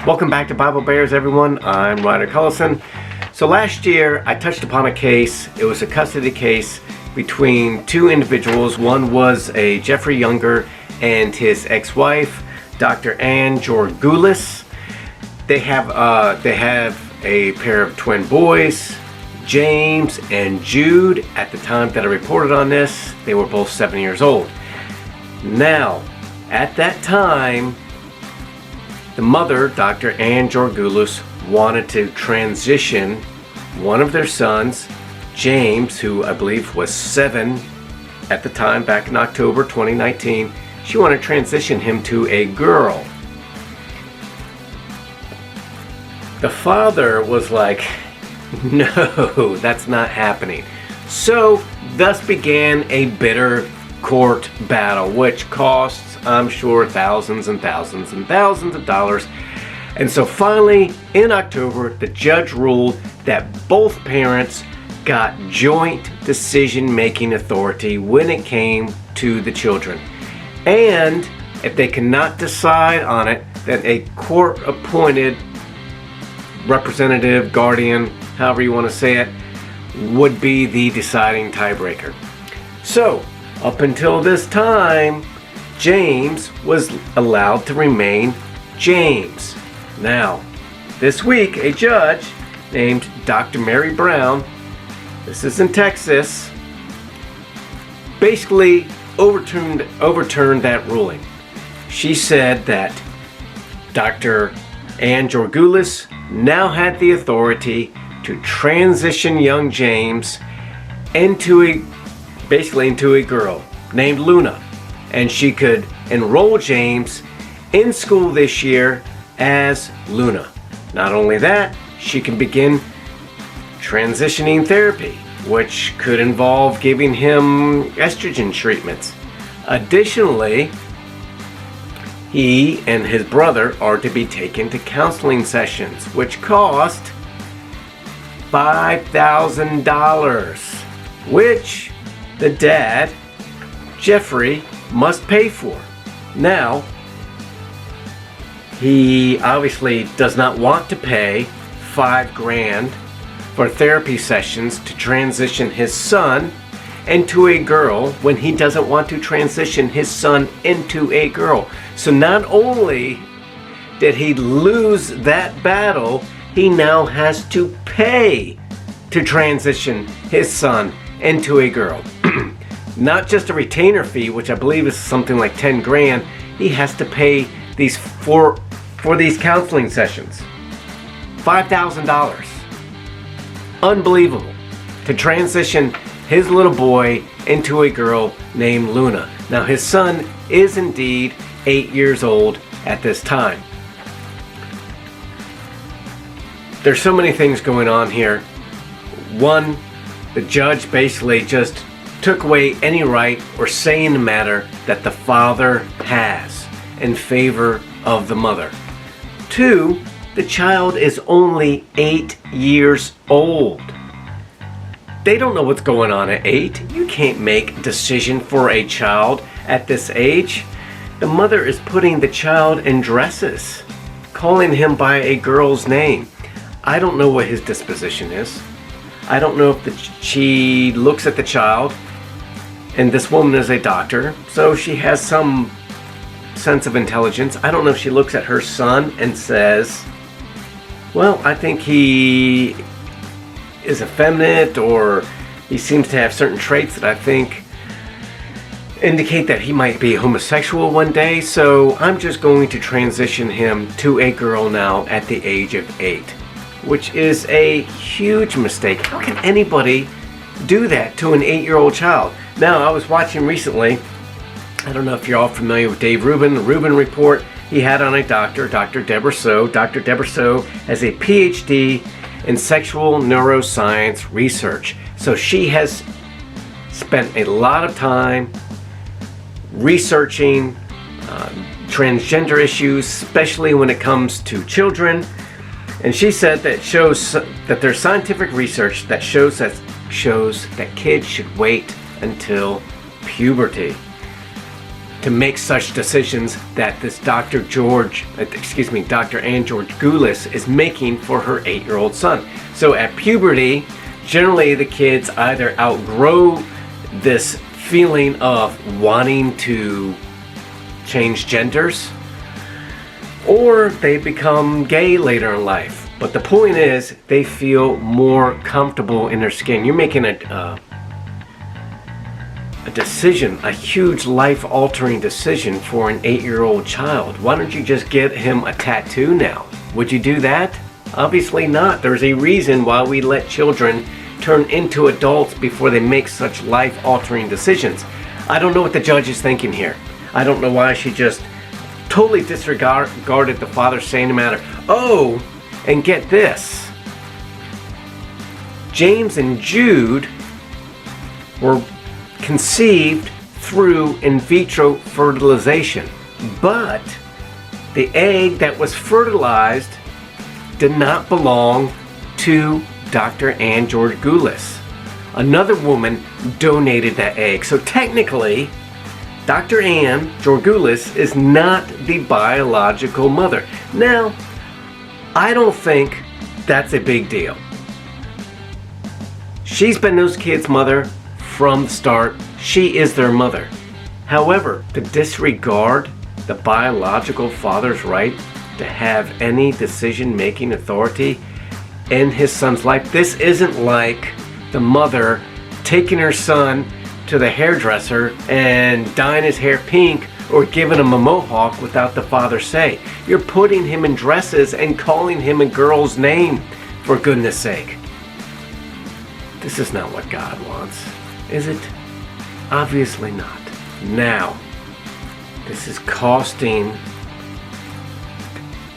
Welcome back to Bible Bears, everyone. I'm Ryder Cullison. So last year I touched upon a case. It was a custody case between two individuals. One was a Jeffrey Younger and his ex-wife, Dr. Ann Georgulas. They have a pair of twin boys, James and Jude. At the time that I reported on this, they were both 7 years old. Now, at that time, the mother, Dr. Ann Georgulas, wanted to transition one of their sons, James, who I believe was 7 at the time, back in October 2019. She wanted to transition him to a girl. The father was like, no, that's not happening. So thus began a bitter court battle, which costs, I'm sure, thousands and thousands and thousands of dollars. And so finally, in October, the judge ruled that both parents got joint decision-making authority when it came to the children. And if they cannot decide on it, then a court-appointed representative, guardian, however you want to say it, would be the deciding tiebreaker. So, up until this time, James was allowed to remain James. Now, this week, a judge named Dr. Mary Brown, this is in Texas, basically overturned that ruling. She said that Dr. Ann Georgulas now had the authority to transition young James into a girl named Luna, and she could enroll James in school this year as Luna. Not only that, she can begin transitioning therapy, which could involve giving him estrogen treatments. Additionally, he and his brother are to be taken to counseling sessions, which cost $5,000, which the dad, Jeffrey, must pay for. Now, he obviously does not want to pay $5,000 for therapy sessions to transition his son into a girl when he doesn't want to transition his son into a girl. So not only did he lose that battle, he now has to pay to transition his son into a girl. Not just a retainer fee, which I believe is something like $10,000. He has to pay these for these counseling sessions. $5,000. Unbelievable. To transition his little boy into a girl named Luna. Now, his son is indeed 8 years old at this time. There's so many things going on here. One, the judge basically just took away any right or say in the matter that the father has in favor of the mother. Two, the child is only 8 years old. They don't know what's going on at 8. You can't make a decision for a child at this age. The mother is putting the child in dresses, calling him by a girl's name. I don't know what his disposition is. I don't know if she looks at the child, and this woman is a doctor, so she has some sense of intelligence. I don't know if she looks at her son and says, well, I think he is effeminate, or he seems to have certain traits that I think indicate that he might be homosexual one day, so I'm just going to transition him to a girl now at the age of 8, which is a huge mistake. How can anybody do that to an 8-year-old child? Now, I was watching recently, I don't know if you're all familiar with Dave Rubin, the Rubin Report. He had on a doctor, Dr. Deborah So. Dr. Deborah So has a PhD in sexual neuroscience research. So she has spent a lot of time researching transgender issues, especially when it comes to children. And she said that shows that there's scientific research that shows that kids should wait until puberty to make such decisions that this Dr. Ann Georgulas is making for her 8-year-old son. So at puberty, generally the kids either outgrow this feeling of wanting to change genders, or they become gay later in life. But the point is, they feel more comfortable in their skin. You're making a decision, a huge life-altering decision for an 8-year-old child. Why don't you just get him a tattoo now? Would you do that? Obviously not. There's a reason why we let children turn into adults before they make such life-altering decisions. I don't know what the judge is thinking here. I don't know why she just totally disregarded the father saying the matter. Oh, and get this. James and Jude were conceived through in vitro fertilization, but the egg that was fertilized did not belong to Dr. Ann Georgulas. Another woman donated that egg. So technically, Dr. Ann Georgulas is not the biological mother. Now, I don't think that's a big deal. She's been those kids' mother from the start. She is their mother. However, to disregard the biological father's right to have any decision-making authority in his son's life, this isn't like the mother taking her son to the hairdresser and dyeing his hair pink or giving him a mohawk without the father's say. You're putting him in dresses and calling him a girl's name, for goodness sake. This is not what God wants, is it? Obviously not. Now, this is costing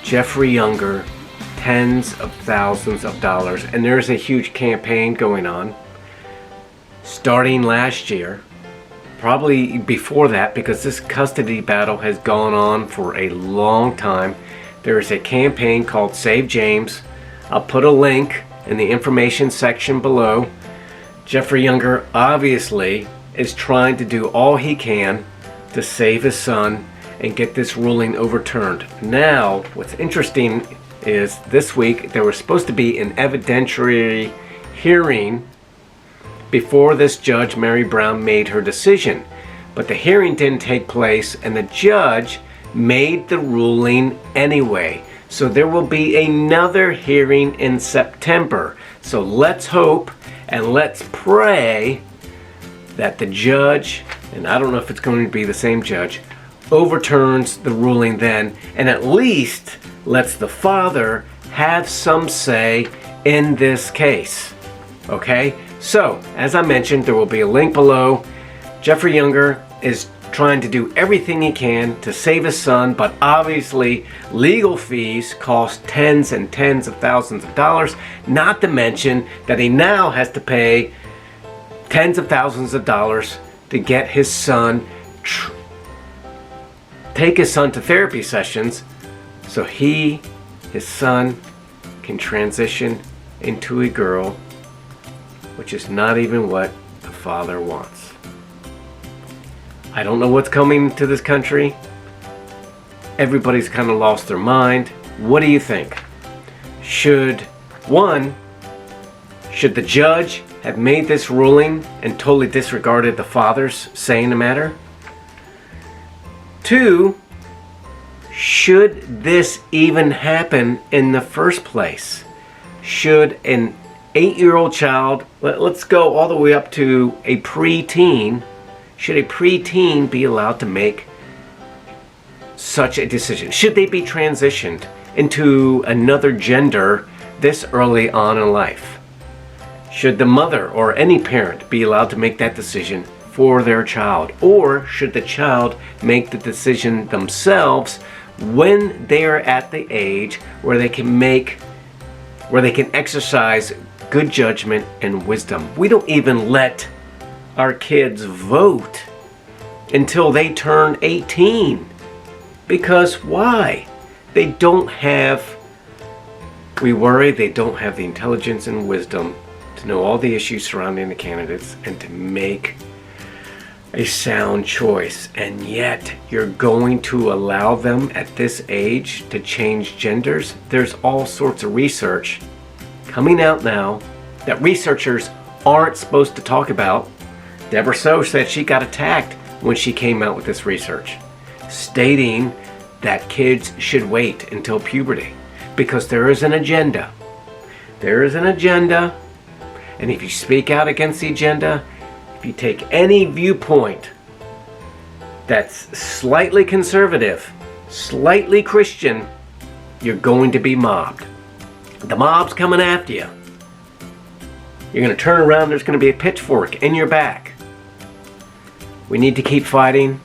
Jeffrey Younger tens of thousands of dollars, and there's a huge campaign going on starting last year, probably before that, because this custody battle has gone on for a long time. There is a campaign called Save James. I'll put a link in the information section below. Jeffrey Younger obviously is trying to do all he can to save his son and get this ruling overturned. Now, what's interesting is this week there was supposed to be an evidentiary hearing before this judge, Mary Brown, made her decision. But the hearing didn't take place, and the judge made the ruling anyway. So there will be another hearing in September. So let's hope and let's pray that the judge, and I don't know if it's going to be the same judge, overturns the ruling then, and at least lets the father have some say in this case. Okay? So, as I mentioned, there will be a link below. Jeffrey Younger is trying to do everything he can to save his son, but obviously legal fees cost tens and tens of thousands of dollars, not to mention that he now has to pay tens of thousands of dollars to get his son, take his son to therapy sessions so his son can transition into a girl, which is not even what the father wants. I don't know what's coming to this country. Everybody's kind of lost their mind. What do you think? Should the judge have made this ruling and totally disregarded the father's say in the matter? 2, should this even happen in the first place? Should an 8-year-old child, let's go all the way up to a preteen, should a preteen be allowed to make such a decision? Should they be transitioned into another gender this early on in life? Should the mother or any parent be allowed to make that decision for their child? Or should the child make the decision themselves when they're at the age where they can exercise good judgment and wisdom? We don't even let our kids vote until they turn 18. Because why? We worry they don't have the intelligence and wisdom to know all the issues surrounding the candidates and to make a sound choice, and yet you're going to allow them at this age to change genders? There's all sorts of research coming out now that researchers aren't supposed to talk about. Deborah So said she got attacked when she came out with this research, stating that kids should wait until puberty because there is an agenda. There is an agenda, and if you speak out against the agenda, if you take any viewpoint that's slightly conservative, slightly Christian, you're going to be mobbed. The mob's coming after you. You're going to turn around, there's going to be a pitchfork in your back. We need to keep fighting.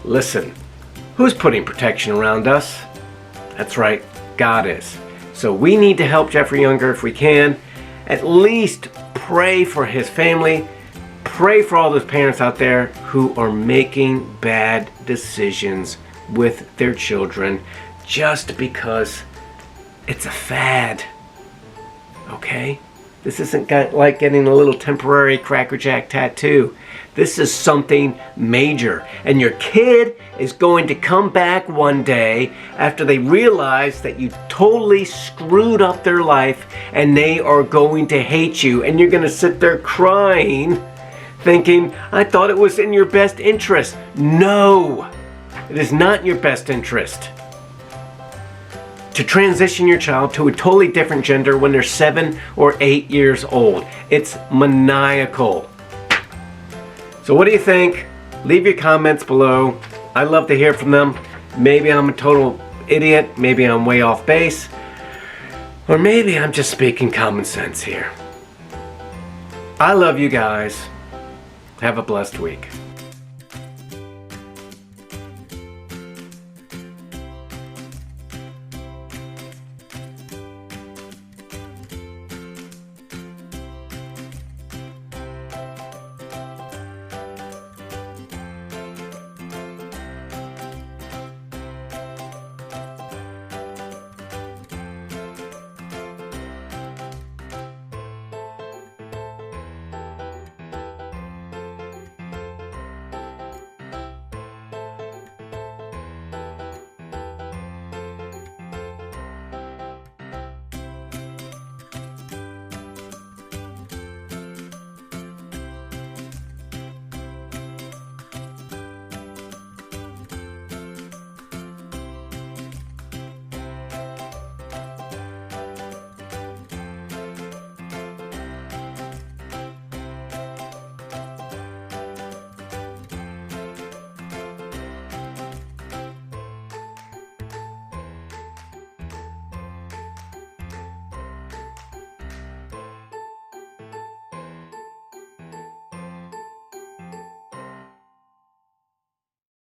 Listen, who's putting protection around us? That's right, God is. So we need to help Jeffrey Younger if we can. At least pray for his family. Pray for all those parents out there who are making bad decisions with their children just because it's a fad. Okay? This isn't like getting a little temporary Cracker Jack tattoo. This is something major. And your kid is going to come back one day after they realize that you totally screwed up their life, and they are going to hate you. And you're going to sit there crying, thinking, I thought it was in your best interest. No, it is not in your best interest to transition your child to a totally different gender when they're 7 or 8 years old. It's maniacal. So what do you think? Leave your comments below. I love to hear from them. Maybe I'm a total idiot. Maybe I'm way off base. Or maybe I'm just speaking common sense here. I love you guys. Have a blessed week.